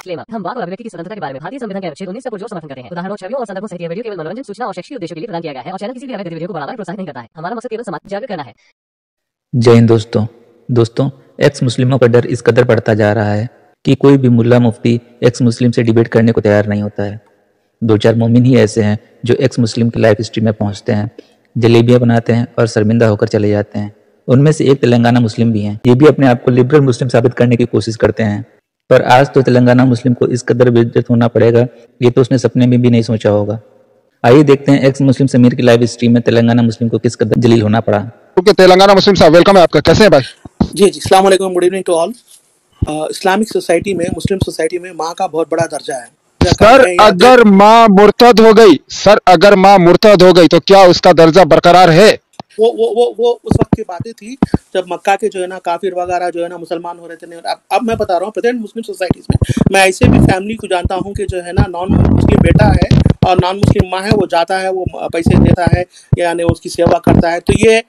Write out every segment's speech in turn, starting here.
Disclaimer. हम वाक और अभिव्यक्ति की स्वतंत्रता के बारे में भारतीय संविधान के अनुच्छेद 19 से पुरजोर समर्थन करते हैं। उदाहरणों, छवियों और संदर्भों सहित यह वीडियो केवल मनोरंजन, सूचना और शैक्षिक उद्देश्यों के लिए प्रदान किया गया है और चैनल किसी भी अवैध गतिविधियों को बढ़ावा या प्रोत्साहित नहीं करता है। हमारा मकसद केवल समाज जागरूक करना है। जय हिंद दोस्तों, एक्स मुस्लिमों का डर इस कदर बढ़ता जा रहा है कि कोई भी मुल्ला मुफ्ती एक्स मुस्लिम से डिबेट करने को तैयार नहीं होता है। 2-4 मोमिन ही ऐसे हैं जो एक्स मुस्लिम की लाइफ हिस्ट्री में पहुंचते हैं, जलेबियां बनाते हैं और शर्मिंदा होकर चले जाते हैं। उनमें से एक तेलंगाना मुस्लिम भी हैं। ये भी अपने आप को लिबरल मुस्लिम साबित करने की कोशिश करते हैं, पर आज तो तेलंगाना मुस्लिम को इस कदर बेइज्जत होना पड़ेगा, ये तो उसने सपने में भी नहीं सोचा होगा। आइए देखते हैं एक्स मुस्लिम समीर की लाइव हिस्ट्री में तेलंगाना मुस्लिम को किस कदर जलील होना पड़ा। ओके, तेलंगाना मुस्लिम साहब वेलकम है आपका। कैसे हैं भाई? जी अस्सलाम वालेकुम, good evening to all. Islamic society में, मुस्लिम सोसाइटी में माँ का बहुत बड़ा दर्जा है। सर अगर माँ मुर्तद हो गई तो क्या उसका दर्जा बरकरार है? वो उस वक्त की बातें थी जब मक्का के जो है ना काफिर वगैरह जो है ना मुसलमान हो रहे थे। अब मैं बता रहा हूँ प्रेजेंट मुस्लिम सोसाइटीज में मैं ऐसे भी फैमिली को जानता हूँ कि जो है ना नॉन मुस्लिम बेटा है और नॉन मुस्लिम माँ है, वो जाता है, वो पैसे देता है यानी उसकी सेवा करता है। तो ये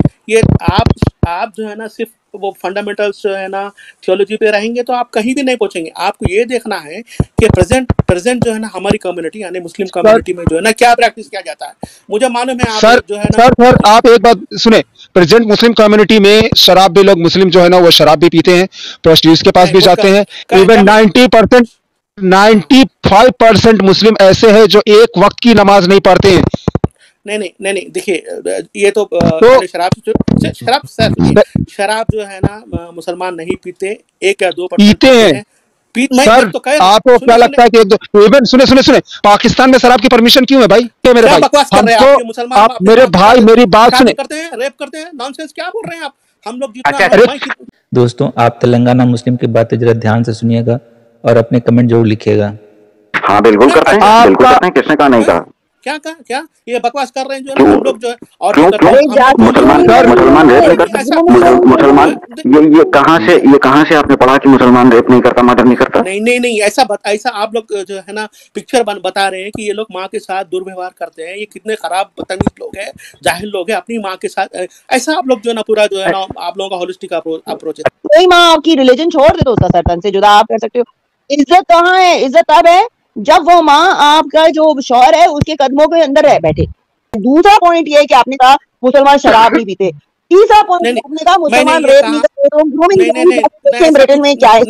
आप जो है ना सिर्फ वो फंडामेंटल्स जो है ना थियोलॉजी पे रहेंगे तो आप कहीं भी नहीं पहुंचेंगे। आपको ये देखना है कि प्रेजेंट जो है ना हमारी कम्युनिटी यानी मुस्लिम कम्युनिटी में जो है ना क्या प्रैक्टिस किया जाता है। मुझे मालूम है आप जो है ना सर आप एक बात सुने, प्रेजेंट मुस्लिम कम्युनिटी में शराब भी लोग मुस्लिम जो है ना वो शराब भी पीते हैं, प्रोस्टिट्यूट्स के पास भी जाते हैं। इवन 95% मुस्लिम ऐसे हैं जो एक वक्त की नमाज नहीं पढ़ते हैं। नहीं देखिए, ये तो शराब जो है ना मुसलमान नहीं पीते, 1 या 2% पीते हैं। सर तो आपको क्या लगता है कि इवन सुने पाकिस्तान में शराब की परमिशन क्यों है भाई? मेरे भाई आप मेरे भाई मेरी बात सुने, करते हैं, रेप करते हैं, नॉनसेंस क्या बोल रहे हैं आप? हम लोग दोस्तों आप तेलंगाना मुस्लिम की बातें जरा ध्यान से सुनिएगा और अपने कमेंट जरूर लिखिएगा। हाँ बिल्कुल करते हैं, किसने कहा नहीं कहा? क्या ये बकवास कर रहे हैं जो है हम लोग जो है और मुसलमान रेप नहीं करता। मुसलमान ये कहाँ से आपने पढ़ा कि मुसलमान रेप नहीं करता, मर्डर नहीं करता? नहीं ऐसा आप लोग जो है ना पिक्चर बता रहे हैं कि ये लोग माँ के साथ दुर्व्यवहार करते हैं, ये कितने खराब बदतमीज लोग हैं, जाहिल लोग हैं अपनी माँ के साथ। ऐसा आप लोग जो है ना पूरा जो है ना आप लोगों का होलिस्टिक अप्रोच है। कोई माँ आपकी रिलीजन छोड़ दे तो उसका सर्टन से जुदा आप कर सकते हो। इज्जत कहाँ है? इज्जत तब है जब वो माँ आपका जो शौहर है उसके कदमों के अंदर रह बैठे। दूसरा पॉइंट ये है कि आपने कहा मुसलमान शराब नहीं पीते। तीसरा पॉइंट आपने कहा मुसलमान रेप नहीं करते। ब्रिटेन में क्या है?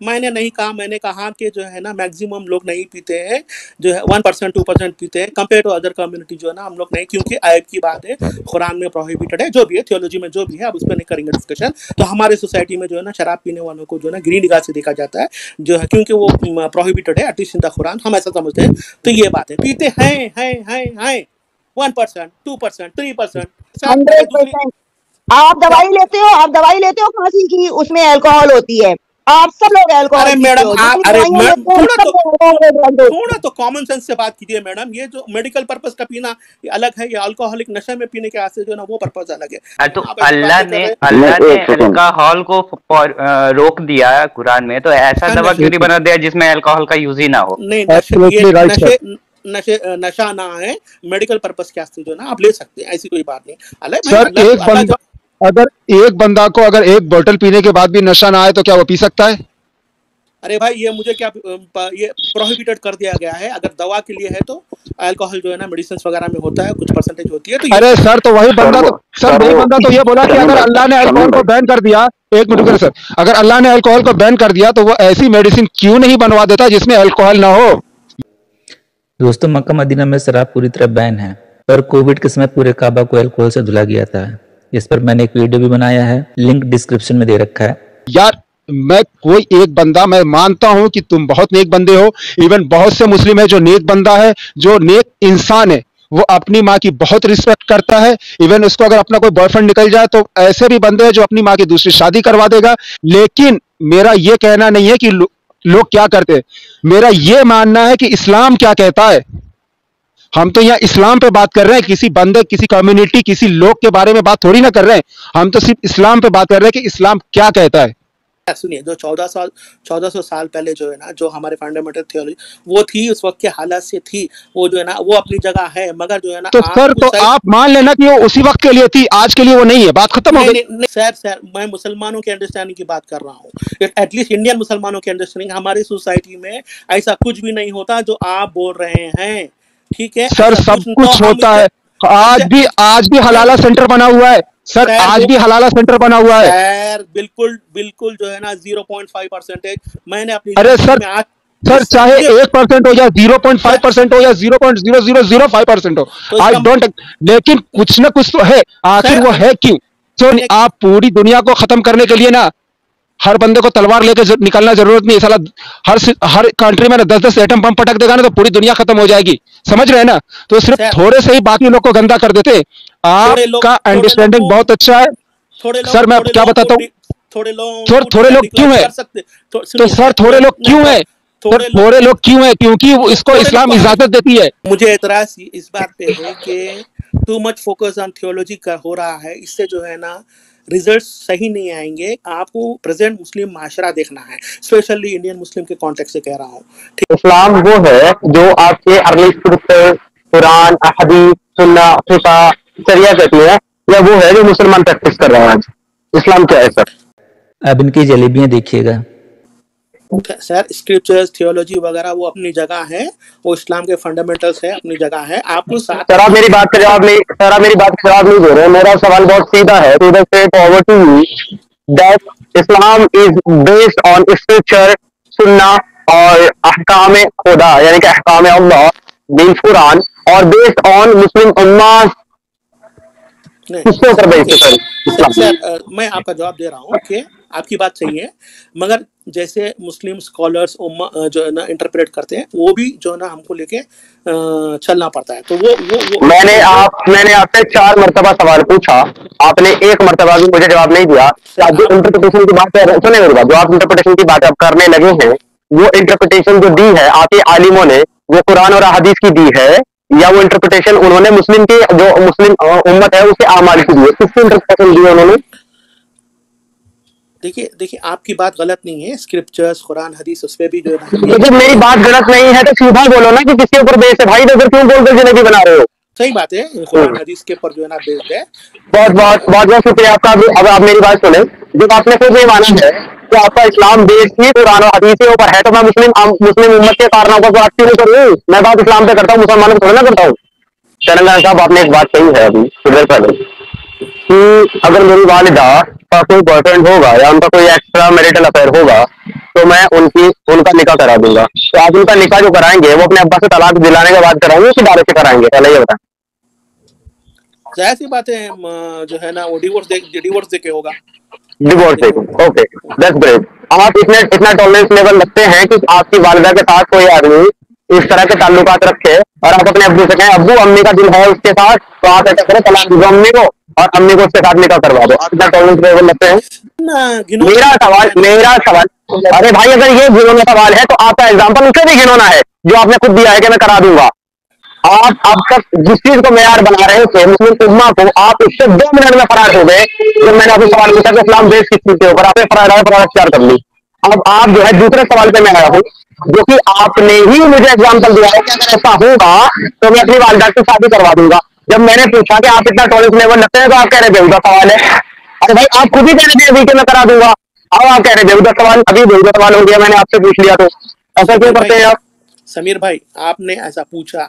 मैंने नहीं कहा, मैंने कहा कि जो है ना मैक्सिमम लोग नहीं पीते हैं, जो है 1% 2% पीते हैं कंपेयर टू अदर कम्युनिटी जो है ना हम लोग नहीं, क्योंकि आयत की बात है, कुरान में प्रोहिबिटेड है, जो भी है थियोलॉजी में जो भी है, अब उस पर नहीं करेंगे डिस्कशन। तो हमारे सोसाइटी में जो है ना शराब पीने वालों को जो है ना ग्रीन निगाह से देखा जाता है जो है, क्योंकि वो प्रोहिबिटेड है एटलीस्ट इन द कुरान, हम ऐसा समझते हैं। तो ये बात है, पीते हैं 1% 2% 3%। आप दवाई लेते हो फांसी की, उसमें अल्कोहल होती है, आप सब लोग अल्कोहल। अरे मैडम थोड़ा तो कॉमन सेंस से बात कीजिए मैडम। ये जो मेडिकल पर्पस का पीना ये अलग है, ये अल्कोहलिक नशे में पीने के आसे जो है ना वो पर्पस अलग है। तो अल्लाह ने अल्कोहल को रोक दिया कुरान में, तो ऐसा दवा क्यों नहीं बना दिया जिसमें अल्कोहल का यूज ही ना हो? नहीं, नशा ना है, मेडिकल पर्पस के आस्ते जो ना आप ले सकते हैं, ऐसी कोई बात नहीं। अगर एक बंदा को अगर एक बोतल पीने के बाद भी नशा ना आए तो क्या वो पी सकता है? अरे भाई ये मुझे क्या, ये प्रोहिबिटेड कर दिया गया है। अगर दवा के लिए है तो अल्कोहल जो है ना मेडिसिन वगैरह में होता है, कुछ परसेंटेज होती है। तो अरे सर तो वही बंदा तो ये बोला कि अगर अल्लाह ने अल्कोहल को बैन कर दिया, एक मिनट सर, अगर अल्लाह ने अल्कोहल को बैन कर दिया तो वो ऐसी मेडिसिन क्यों नहीं बनवा देता जिसमें अल्कोहल ना हो? दोस्तों मक्का मदीना में शराब पूरी तरह बैन है, पर कोविड के समय पूरे काबा को अल्कोहल से धुला गया था। इस पर मैंने एक वीडियो भी बनाया है, लिंक डिस्क्रिप्शन में दे रखा है। यार मैं कोई एक बंदा, मैं मानता हूं कि तुम बहुत नेक बंदे हो, इवन बहुत से मुस्लिम है जो नेक बंदा है, जो नेक इंसान है, वो अपनी माँ की बहुत रिस्पेक्ट करता है। इवन उसको अगर अपना कोई बॉयफ्रेंड निकल जाए तो ऐसे भी बंदे हैं जो अपनी माँ की दूसरी शादी करवा देगा। लेकिन मेरा ये कहना नहीं है कि लोग क्या करते हैं, मेरा ये मानना है कि इस्लाम क्या कहता है। हम तो यहाँ इस्लाम पे बात कर रहे हैं, किसी बंदे, किसी कम्युनिटी, किसी लोग के बारे में बात थोड़ी ना कर रहे हैं। हम तो सिर्फ इस्लाम पे बात कर रहे हैं कि इस्लाम क्या कहता है। सुनिए, जो 1400 साल पहले जो है ना, जो हमारे फंडामेंटल थियोलॉजी वो थी, उस वक्त के हालात से थी, वो जो है ना, वो अपनी जगह है, मगर जो है ना, तो सर, तो आप मान लेना कि वो उसी वक्त के लिए थी, आज के लिए वो नहीं है, बात खत्म हो गई। नहीं सर, मैं मुसलमानों के अंडरस्टैंडिंग की बात कर रहा हूँ, एटलीस्ट इंडियन मुसलमानों के अंडरस्टैंडिंग। हमारी सोसाइटी में ऐसा कुछ भी नहीं होता जो आप बोल रहे हैं, ठीक है सर? सब कुछ होता है, आज भी हलाला सेंटर बना हुआ है सर, आज भी हलाला सेंटर बना हुआ है सर। बिल्कुल बिल्कुल जो है ना 0.5% मैंने अपनी, अरे सर चाहे 1% हो या 0.5% हो या 0.0005% हो, आई डोंट, लेकिन कुछ ना कुछ तो है, आखिर वो है क्यों? तो आप पूरी दुनिया को खत्म करने के लिए ना हर बंदे को तलवार लेके निकलना जरूरत नहीं है। साला हर कंट्री में ना 10-10 एटम बम पटक देगा ना तो पूरी दुनिया खत्म हो जाएगी, समझ रहे हैं ना? तो सिर्फ थोड़े से ही बाकी लोग को गंदा कर देते। आपका अंडरस्टैंडिंग बहुत अच्छा है सर, मैं क्या बताता हूँ, थोड़े लोग क्यों है? तो सर थोड़े लोग क्यों है? थोड़े लोग क्यों है? क्योंकि इसको इस्लाम इजाजत देती है। मुझे एतराज इस बात पे है कि too much focus on theology का हो रहा है, इससे जो है ना रिजल्ट सही नहीं आएंगे। आपको प्रेजेंट मुस्लिम माशरा देखना है, स्पेशली इंडियन मुस्लिम के कॉन्टेक्स्ट से कह रहा हूँ। इस्लाम वो है जो आपके अर्ली स्क्रिप्चर, कुरान, हदीस, सुन्ना, फिका, शरिया कहती है, या वो है जो मुसलमान प्रैक्टिस कर रहा है? इस्लाम क्या है सर? अब इनकी जलेबियां देखिएगा सर। स्क्रिप्चर्स, थियोलॉजी वगैरह वो अपनी जगह है, वो इस्लाम के फंडामेंटल्स है, अपनी जगह है। आपको सर आप मेरी बात का जवाब नहीं, सर आप मेरी बात का जवाब नहीं दे रहे। मेरा सवाल बहुत सीधा है, to the straight forward to you that Islam is based on scripture, सुन्ना और अहकाम खुदा, यानी कि अहकाम अल्लाह, मींस कुरान, और बेस्ड ऑन मुस्लिम उम्मा। किसके ऊपर बेस्ड है सर? मैं आपका जवाब दे रहा हूँ कि आपकी बात सही है, मगर जैसे मुस्लिम स्कॉलर्स जो है ना इंटरप्रेट करते हैं, वो भी जो है ना हमको लेके चलना पड़ता है। तो वो मैंने आपसे 4 मरतबा सवाल पूछा, आपने 1 मरतबा भी मुझे जवाब नहीं दिया। आप जो इंटरप्रिटेशन की बात है, सुने मेरी बात, जो आप इंटरप्रिटेशन की बात आप करने लगे हैं, वो इंटरप्रिटेशन जो दी है आपके आलिमों ने, वो कुरान और हदीस की दी है, या वो इंटरप्रिटेशन उन्होंने मुस्लिम की, जो मुस्लिम उम्मत है उसके आमाल की दी है? किसकी इंटरप्रिटेशन दी है उन्होंने? देखिए आपकी बात गलत नहीं है, स्क्रिप्चर्स, कुरान, हदीस, उस पे भी जो है। जब मेरी बात गलत नहीं है तो सीधा बोलो ना कि किसके ऊपर बेस है भाई, इधर क्यों बोलकर जलेबी बना रहे हो? सही बात है, कुरान हदीस के ऊपर जो है ना बेस्ड है। बहुत शुक्रिया आपका। अब आप मेरी बात सुने, जब आपने खुद ये माना है कि आपका इस्लाम बेस्ड ही कुरान और हदीस के ऊपर है, तो मैं मुस्लिम उम्मत के कारनामों को क्यों नहीं करूँ? मैं बात इस्लाम पे करता हूँ, मुसलमानों को थोड़ा ना करता हूँ। तेलंगाना साहब, आपने एक बात कही है अभी थोड़ी देर पहले कि अगर मेरी वालिदा का कोई बॉयफ्रेंड होगा या उनका कोई एक्स्ट्रा मैरिटल अफेयर होगा तो मैं उनका निकाह करा दूंगा। तो आप उनका निकाह जो कराएंगे वो अपने अब्बा से तलाक दिलाने के बाद कराएंगे कि डायरेक्ट से कराएंगे? पहले ये बताएं। जाहिर सी बात है, जो है ना वो डिवोर्स दे के होगा। Divorce they, okay, that's great. आप इतना टॉलरेंस लेवल रखते हैं कि आपकी वालिदा के साथ कोई आदमी इस तरह के ताल्लुकात रखे और आप अपने अब्बू से कहें, अब्बू अम्मी का दिल है उसके साथ, तो आप ऐसा करें, तलाक दो अम्मी को और अम्मी को उसके साथ निकाह करवा दो। आप इतना टॉलरेंस लेवल रखते हैं? मेरा सवाल, अरे भाई अगर ये घिनौना सवाल है तो आपका एग्जाम्पल उसे भी घिनौना है जो आपने खुद दिया है कि मैं करा दूंगा। आप अब तक जिस चीज को मेयार बना रहे थे मुस्लिम उम्मा को, आप इससे 2 मिनट में फरार हो गए। जब मैंने आपसे सवाल पूछा कि इस्लाम बेस किस चीज के ऊपर, आपने फरार अख्तियार कर ली। अब आप जो है दूसरे सवाल पे मैं आया हूँ, जो कि आपने ही मुझे एग्जाम्पल दिया है कि अगर ऐसा होगा तो मैं अपनी वालिदा की शादी करवा दूंगा। जब मैंने पूछा कि आप इतना टॉलरेंस लेवल रखते हैं तो आप कह रहे बेहुदा सवाल है। अरे भाई आप खुद ही कह रहे थे अभी कि मैं करा दूंगा, अब आप कह रहे बेहुदा सवाल, अभी बेहुदा सवाल हो गया, मैंने आपसे पूछ लिया, तो ऐसा क्यों करते हैं आप? समीर भाई, आपने ऐसा पूछा,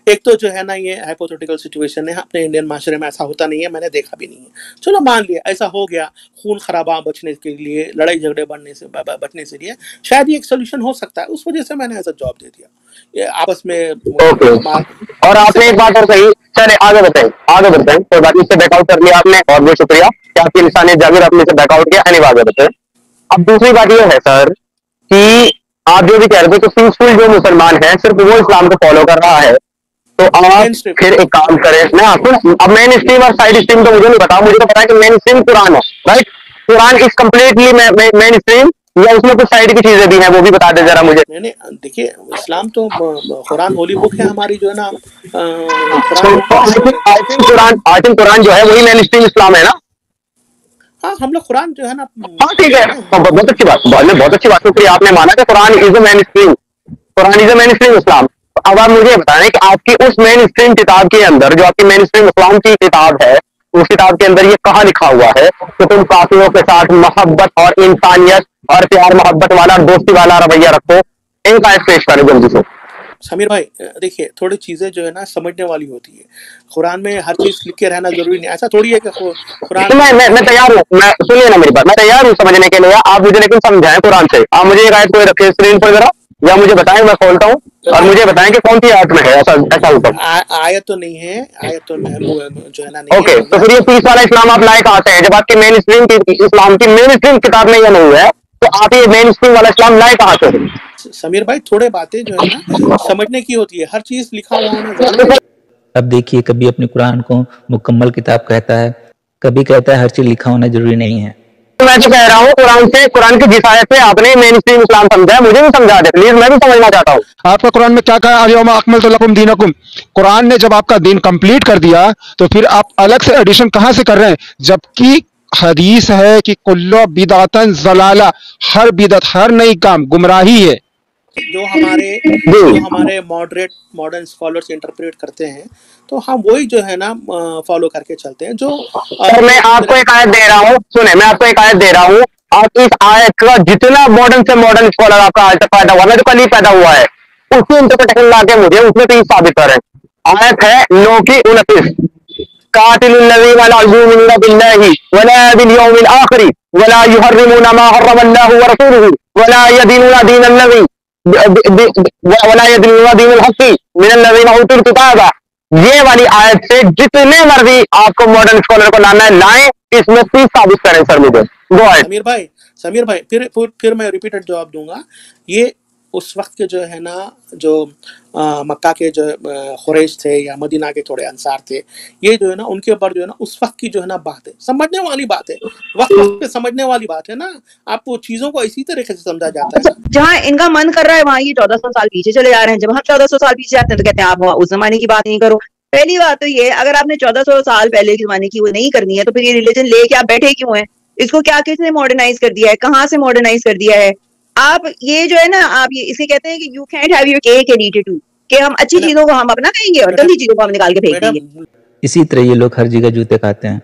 एक तो जो है ना ये हाइपोथेटिकल सिचुएशन है, अपने इंडियन माशरे में ऐसा होता नहीं है, मैंने देखा भी नहीं है। चलो मान लिया ऐसा हो गया, खून खराबा बचने के लिए, लड़ाई झगड़े बचने से लिए शायद ये एक सोल्यूशन हो सकता है, उस वजह से मैंने ऐसा जवाब दे दिया। ये आपस में और आपने एक बात और कही, चले आगे बताएं, कोई बात इससे बैकआउट कर लिया आपने, और बहुत शुक्रिया कि आपकी इंसानियत जागीर, आपने से बैकआउट किया। एनी आगे बताएं। अब दूसरी बात ये है सर कि आप जो भी कह रहे थे कि पीसफुल जो मुसलमान है सिर्फ वो इस्लाम को फॉलो कर रहा है, तो आप फिर एक काम करें ना, अब मेन स्ट्रीम और साइड स्ट्रीम तो मुझे नहीं पता, मुझे तो पता है कि मेन स्ट्रीम कुरान है, right? Quran is completely main stream या उसमें कुछ साइड की चीजें भी हैं, वो भी बता दे जरा मुझे। नहीं देखिए, इस्लाम तो कुरान होली बुक है हमारी, जो है ना आई थिंक कुरान जो है वही मेन स्ट्रीम इस्लाम है ना? हाँ, हम लोग कुरान जो है ना हाँ ठीक है, बहुत अच्छी बात, बहुत अच्छी बात, शुक्रिया, आपने माना कि Quran is a mainstream, Quran is a mainstream Islam. अब आप मुझे बताएं कि आपकी उस मेन स्ट्रीम किताब के अंदर, जो आपकी मेन स्ट्रीम इस्लाम की किताब है, उस किताब के अंदर ये कहाँ लिखा हुआ है कि तुम काफिरों के साथ मोहब्बत और इंसानियत और प्यार मोहब्बत वाला दोस्ती वाला रवैया रखो? एक आयत पेश करें जल्दी से। समीर भाई देखिए, थोड़ी चीजें जो है ना समझने वाली होती है। कुरान में हर चीज लिख के रहना जरूरी नहीं, ऐसा थोड़ी है कि कुरान। मैं तैयार हूँ, मैं सुनिए ना मेरी बात, मैं तैयार हूँ समझने के लिए, आप मुझे लेकिन समझाएं कुरान से। आप मुझे एक आयत कोई रखे स्क्रीन पर जरा, या मुझे बताएं, मैं खोलता हूँ और मुझे बताएं कि कौन सी आयत में है ऐसा हुक्म। आयत तो नहीं है, आयत तो जो है ना नहीं ओके, तो फिर ये पीस वाला इस्लाम आप लाए कहाँ से है? जब आपकी मेन स्ट्रीम इस्लाम की मेन स्ट्रीम किताब में ये नहीं है, तो आप ये मेन स्ट्रीम वाला इस्लाम लाए कहाँ से? समीर भाई थोड़े बातें जो है ना समझने की होती है, हर चीज लिखा हुआ होना जरूरी है। अब देखिए, कभी अपने कुरान को मुकम्मल किताब कहता है, कभी कहता है हर चीज लिखा होना जरूरी नहीं है। मैं तो कह रहा हूँ कुरान की जिस आयत से आपने मेन स्ट्रीम इस्लाम समझा है, मुझे भी समझा दे प्लीज, मैं भी समझना चाहता हूँ। आपका कुरान में क्या कहा? अल-यौमा अकमलतु लकुम दीनकुम। कुरान ने जब आपका दीन कंप्लीट कर दिया, तो फिर आप अलग से एडिशन कहाँ से कर रहे हैं? जबकि हदीस है कि कुल्लु बिदातन जलाला, हर बिदत, हर नई काम गुमराही है। जो हमारे मॉडरेट मॉडर्न स्कॉलर्स इंटरप्रेट करते हैं, तो हम वही जो है ना फॉलो करके चलते हैं। जो मैं आपको एक आयत दे रहा हूँ, सुने, मैं आपको एक आयत दे रहा हूँ, आप इस आयत का जितना मॉडर्न से मॉडर्न स्कॉलर आपका आज तक पैदा हुआ ना, जो कल ही पैदा हुआ है, उसकी इंटरप्रिटेशन ला के मुझे उसमें तो साबित करें। आयत है 9 की 29, कातिलुल्लज़ीना ला युमिनूना बिल्लाहि वला बिल यौमिल आखिर वला युहर्रिमूना मा हर्रमल्लाहु व रसूलुहु वला यदीनूना दीनल्लज़ी वला यदीनूना दीनल हक़्क़ि मिनल्लज़ीना उतुल किताबा। ये वाली आयत से जितने मर्जी आपको मॉडर्न स्कॉलर को लाना है लाएं, इसमें प्लीज साबित करें सर मुझे। Go ahead. समीर भाई फिर मैं रिपीटेड जवाब दूंगा। ये उस वक्त के जो है ना, जो मक्का के जो खुरैश थे या मदीना के थोड़े अंसार थे, ये जो है ना उनके ऊपर जो है ना उस वक्त की जो है ना बात है, समझने वाली बात है, वक्त पे समझने वाली बात है ना। आप वो चीजों को इसी तरीके से समझा जाता है। जहाँ इनका मन कर रहा है वहाँ ये 1400 साल पीछे चले जा रहे हैं। जब हम 1400 साल पीछे जाते हैं तो कहते हैं आप उस जमाने की बात नहीं करो। पहली बात तो ये, अगर आपने 1400 साल पहले के जमाने की वो नहीं करनी है, तो फिर ये रिलीजन लेके आप बैठे क्यों हैं? इसको क्या किसने मॉडर्नाइज कर दिया है? कहाँ से मॉडर्नाइज कर दिया है? आप ये जो है ना, आप ये इसे कहते हैं कि you can't have your cake and eat it too, कि हम अच्छी चीजों को हम अपना कहेंगे और गंदी चीजों को हम निकाल के फेंक देंगे। इसी तरह ये लोग हर जगह जूते खाते हैं।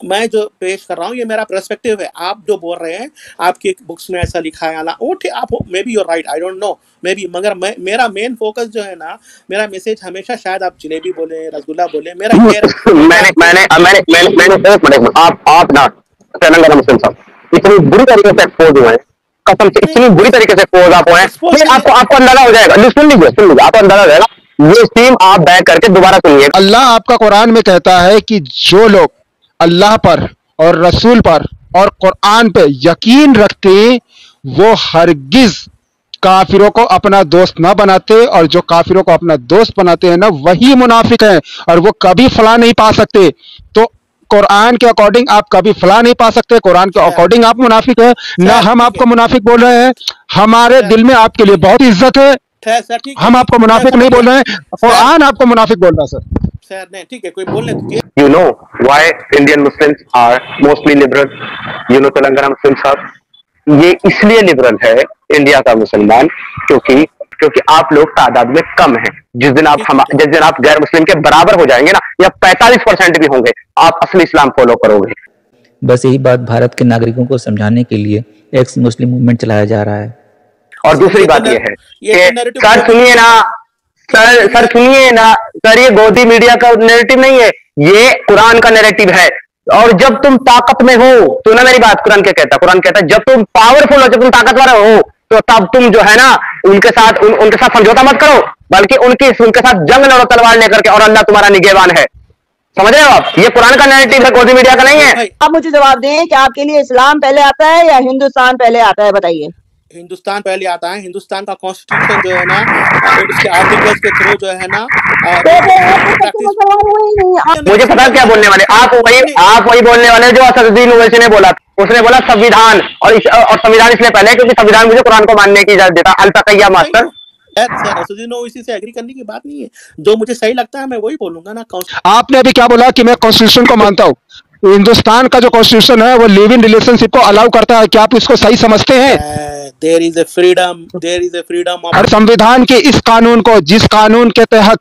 मैं जो पेश कर रहा हूँ ये मेरा पर्सपेक्टिव है। आप जो बोल रहे हैं आपकी बुक्स में ऐसा लिखा है, आप maybe you're right, I don't know, maybe, मगर मेरा मेन फोकस जो है ना, मेरा मैसेज हमेशा, शायद आप जलेबी बोले, रसगुल्ला बोले, मेरा आप ना तेलंगाना मुस्लिम साहब इतनी बुरी तरीके से एक्सपोज हुए हैं, कसम से इतनी बुरी तरीके से एक्सपोज आप हुए हैं, फिर आपको अंदाजा हो जाएगा। सुन लीजिए आपको अंदाजा हो जाएगा। ये स्ट्रीम आप बैक करके दोबारा सुनिए। अल्लाह आपका कुरान में कहता है कि जो लोग अल्लाह पर और रसूल पर और कुरान पे यकीन रखते वो हरगिज काफिरों को अपना दोस्त ना बनाते, और जो काफिरों को अपना दोस्त बनाते हैं ना वही मुनाफिक हैं, और वो कभी फला नहीं पा सकते। तो कुरान के अकॉर्डिंग आप कभी फला नहीं पा सकते, कुरान के अकॉर्डिंग आप मुनाफिक है ना। हम आपको मुनाफिक बोल रहे हैं, हमारे दिल में आपके लिए बहुत इज्जत है, हम आपको मुनाफिक नहीं बोल रहे हैं, कुरान आपको मुनाफिक बोल रहा है सर। नहीं, ठीक है, कोई बोलने दीजिए। You know why Indian Muslims are mostly liberal? You know Telangana मुस्लिम साहब, ये इसलिए लिबरल है इंडिया का मुसलमान क्योंकि आप लोग तादाद में कम हैं। जिस दिन आप गैर मुस्लिम के बराबर हो जाएंगे ना, या 45% भी होंगे, आप असली इस्लाम फॉलो करोगे। बस यही बात भारत के नागरिकों को समझाने के लिए एक्स मुस्लिम मूवमेंट चलाया जा रहा है। और दूसरी बात यह है कि सर सुनिए ना सर, ये गोदी मीडिया का नैरेटिव नहीं है, ये कुरान का नैरेटिव है। और जब तुम ताकत में हो तो ना, मेरी बात कुरान क्या कहता है? कुरान कहता है जब तुम पावरफुल हो, जब तुम ताकतवर हो, तो तब तुम जो है ना उनके साथ समझौता मत करो, बल्कि उनके साथ जंग लड़ो तलवार लेकर के, और अल्लाह तुम्हारा निगहबान है। समझ रहे हो आप? ये कुरान का नैरेटिव है, गोदी मीडिया का नहीं है। आप मुझे जवाब दें कि आपके लिए इस्लाम पहले आता है या हिंदुस्तान पहले आता है? बताइए। हिंदुस्तान पहले आता है। हिंदुस्तान का कॉन्स्टिट्यूशन जो है ना, उसके आर्टिकल्स के थ्रू जो है ना, मुझे पता क्या बोलने वाले आप वही बोलने वाले जो असदुद्दीन ओवैसी ने बोला। उसने बोला संविधान, और संविधान इसलिए पहले क्योंकि संविधान मुझे कुरान को मानने की इजाजत देता। अल-तकैया मास्टर, असदुद्दीन ओवैसी से एग्री करने की बात नहीं है, जो मुझे सही लगता है मैं वही बोलूंगा ना। आपने अभी क्या बोला कि मैं कॉन्स्टिट्यूशन को मानता हूँ? हिंदुस्तान का जो कॉन्स्टिट्यूशन है वो लिव इन रिलेशनशिप को अलाउ करता है। क्या आप इसको सही समझते हैं? देयर इज ए फ्रीडम और संविधान के इस कानून को, जिस कानून के तहत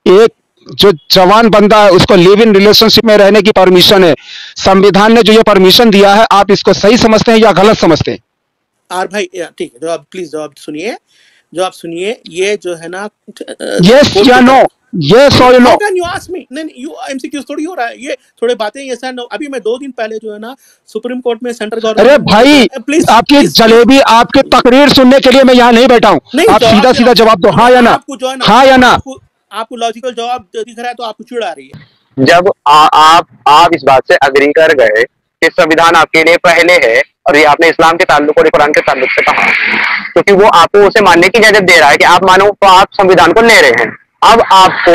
एक जो जवान बंदा है उसको लिव इन रिलेशनशिप में रहने की परमिशन है, संविधान ने जो ये परमिशन दिया है, आप इसको सही समझते हैं या गलत समझते हैं? आर भाई ठीक है, जवाब सुनिए, ये जो है ना, यस या नो, यस और no. Can you ask me? नहीं, यू एमसीक्यू थोड़ी हो रहा है, ये थोड़े बातें यस एंड नो। अभी मैं 2 दिन पहले जो है ना सुप्रीम कोर्ट में सेंट्रल गवर्नमेंट, अरे भाई प्लीज, आपकी जलेबी, आपकी तकरीर सुनने के लिए मैं यहाँ नहीं बैठा हूँ। आप सीधा सीधा जवाब दो, हाँ या ना, हाँ या ना। आपको लॉजिकल जवाब दिख रहा है तो आपको चिढ़ आ रही है। जब आप इस बात से अग्री कर गए कि संविधान आपके लिए पहले है, और ये आपने इस्लाम के ताल्लुक और कुरान के ताल्लुक से कहा, क्योंकि वो आपको उसे मानने की इजाजत दे रहा है कि आप मानो, तो आप संविधान को ले रहे हैं। अब आपको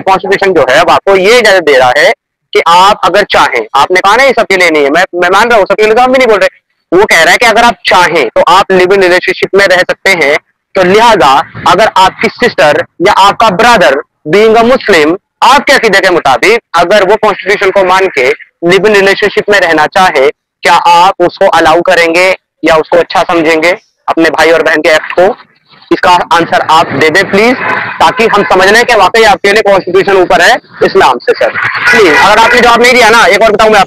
कॉन्स्टिट्यूशन जो है अब आपको ये इजाजत दे रहा है कि आप अगर चाहें, आपने कहा ना ये सबके लिए नहीं है, मैं मान रहा हूँ, सबके लिए तो हम भी नहीं बोल रहे, वो कह रहा है कि अगर आप चाहें तो आप लिव इन रिलेशनशिप में रह सकते हैं। तो लिहाजा अगर आपकी सिस्टर या आपका ब्रदर बीइंग अ मुस्लिम, आपके अकीदे के मुताबिक अगर वो कॉन्स्टिट्यूशन को मान के लिव इन रिलेशनशिप में रहना चाहे, क्या आप उसको अलाउ करेंगे या उसको अच्छा समझेंगे अपने भाई और बहन के एक्ट को? इसका आंसर आप दे दें प्लीज, ताकि हम समझ लें कि वाकई आपके लिए कॉन्स्टिट्यूशन ऊपर है इस्लाम से। सर प्लीज, अगर आपने जवाब नहीं दिया ना, एक और बताऊं मैं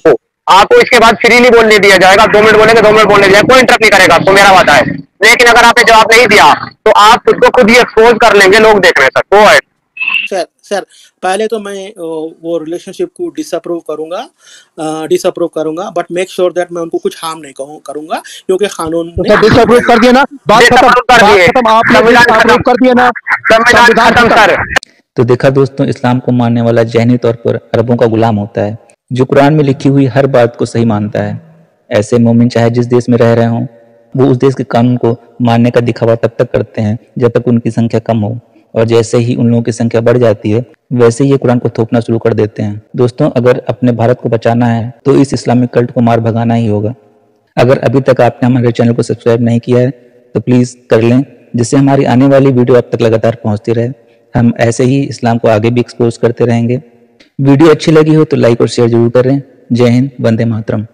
आपको इसके बाद फ्रीली बोलने दिया जाएगा। आप 2 मिनट बोलेंगे, 2 मिनट बोलने दिया, कोई इंटरप्ट नहीं करेगा आपको, मेरा वादा है। लेकिन अगर आपने जवाब नहीं दिया तो आप खुद को खुद ही एक्सपोज कर लेंगे, लोग देख रहे हैं। Sir go ahead. सर पहले तो मैं वो रिलेशनशिप को डिसअप्रूव करूंगा, बट मेक श्योर दैट मैं उनको कुछ हार्म नहीं करूंगा, क्योंकि कानून ने डिसअप्रूव कर दिया ना, बात खत्म, आपने डिसअप्रूव कर दिया ना, संविधान खत्म। तो देखा दोस्तों, इस्लाम को मानने वाला ज़हनी तौर पर अरबों का गुलाम होता है, जो कुरान में लिखी हुई हर बात को सही मानता है। ऐसे मोमिन चाहे जिस देश में रह रहे हों, वो उस देश के कानून को मानने का दिखावा तब तक करते हैं जब तक उनकी संख्या कम हो, और जैसे ही उन लोगों की संख्या बढ़ जाती है वैसे ही ये कुरान को थोपना शुरू कर देते हैं। दोस्तों, अगर अपने भारत को बचाना है तो इस इस्लामिक कल्ट को मार भगाना ही होगा। अगर अभी तक आपने हमारे चैनल को सब्सक्राइब नहीं किया है तो प्लीज़ कर लें, जिससे हमारी आने वाली वीडियो आप तक लगातार पहुंचती रहे। हम ऐसे ही इस्लाम को आगे भी एक्सपोज करते रहेंगे। वीडियो अच्छी लगी हो तो लाइक और शेयर जरूर करें। जय हिंद, वंदे मातरम।